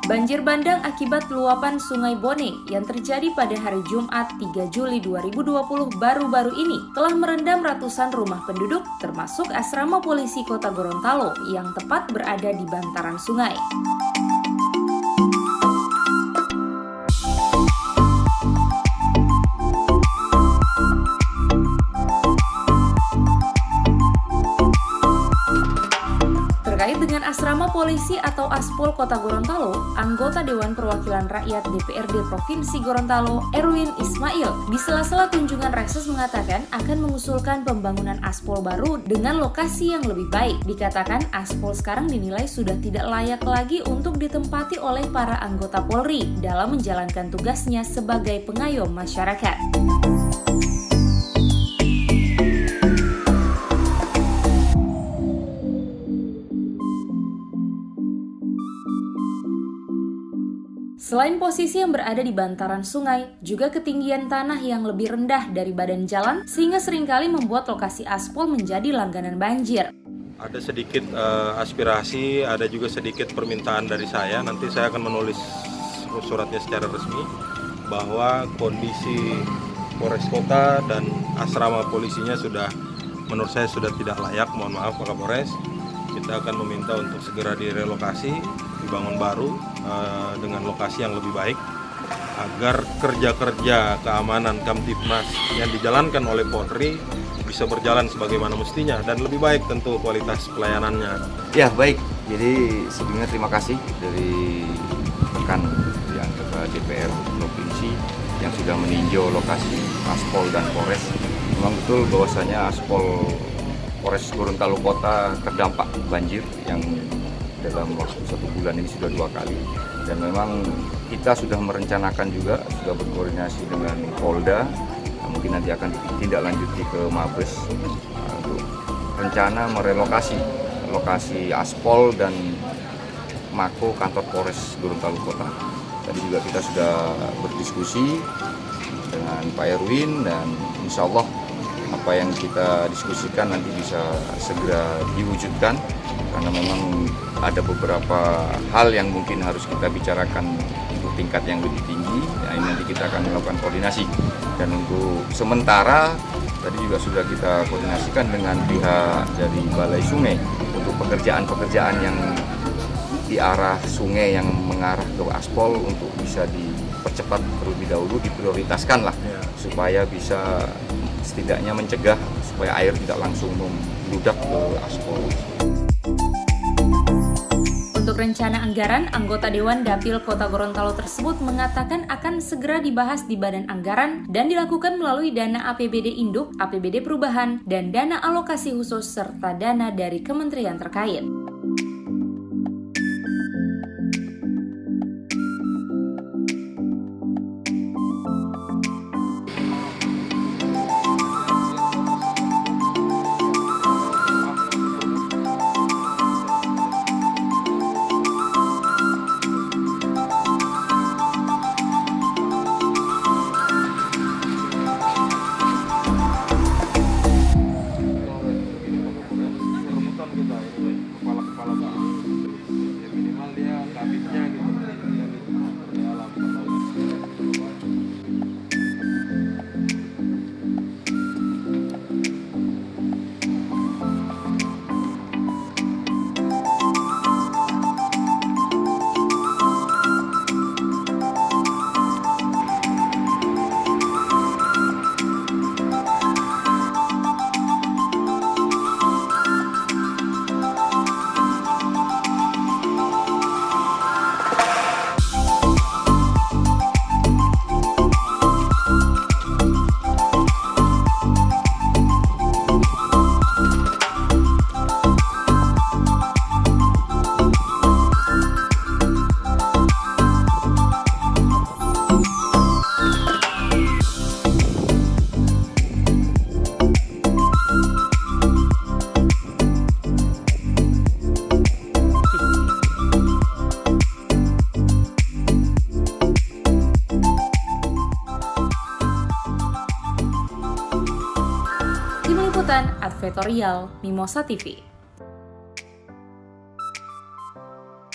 Banjir bandang akibat luapan Sungai Bone yang terjadi pada hari Jumat 3 Juli 2020 baru-baru ini telah merendam ratusan rumah penduduk termasuk asrama polisi Kota Gorontalo yang tepat berada di bantaran sungai. Terkait dengan asrama polisi atau Aspol Kota Gorontalo, anggota Dewan Perwakilan Rakyat DPRD Provinsi Gorontalo, Erwin Ismail, di sela-sela kunjungan reses mengatakan akan mengusulkan pembangunan Aspol baru dengan lokasi yang lebih baik. Dikatakan Aspol sekarang dinilai sudah tidak layak lagi untuk ditempati oleh para anggota Polri dalam menjalankan tugasnya sebagai pengayom masyarakat. Selain posisi yang berada di bantaran sungai, juga ketinggian tanah yang lebih rendah dari badan jalan sehingga seringkali membuat lokasi aspal menjadi langganan banjir. Ada sedikit aspirasi, ada juga sedikit permintaan dari saya. Nanti saya akan menulis suratnya secara resmi bahwa kondisi Polres Kota dan asrama polisinya menurut saya sudah tidak layak. Mohon maaf Pak Kapolres. Kita akan meminta untuk segera direlokasi, dibangun baru dengan lokasi yang lebih baik agar kerja-kerja keamanan Kamtibmas yang dijalankan oleh Polri bisa berjalan sebagaimana mestinya dan lebih baik tentu kualitas pelayanannya. Ya baik, jadi sebelumnya terima kasih dari rekan yang ketua DPR Provinsi yang sudah meninjau lokasi Aspol dan Polres. Memang betul bahwasanya Aspol Polres Gorontalo Kota terdampak banjir yang dalam waktu 1 bulan ini sudah 2 kali, dan memang kita sudah merencanakan juga, sudah berkoordinasi dengan Polda, mungkin nanti akan ditindaklanjuti ke Mabes untuk rencana merelokasi lokasi Aspol dan Mako kantor Polres Gorontalo Kota. Tadi juga kita sudah berdiskusi dengan Pak Erwin dan insya Allah apa yang kita diskusikan nanti bisa segera diwujudkan, karena memang ada beberapa hal yang mungkin harus kita bicarakan untuk tingkat yang lebih tinggi. Nah, ini nanti kita akan melakukan koordinasi, dan untuk sementara tadi juga sudah kita koordinasikan dengan pihak dari Balai Sungai untuk pekerjaan-pekerjaan yang di arah sungai yang mengarah ke Aspol untuk bisa dipercepat terlebih dahulu, diprioritaskan lah supaya bisa setidaknya mencegah supaya air tidak langsung membludak ke Aspol. Untuk rencana anggaran, anggota Dewan Dapil Kota Gorontalo tersebut mengatakan akan segera dibahas di Badan Anggaran dan dilakukan melalui dana APBD Induk, APBD Perubahan, dan dana alokasi khusus serta dana dari kementerian terkait. Liputan Advertorial Mimosa TV.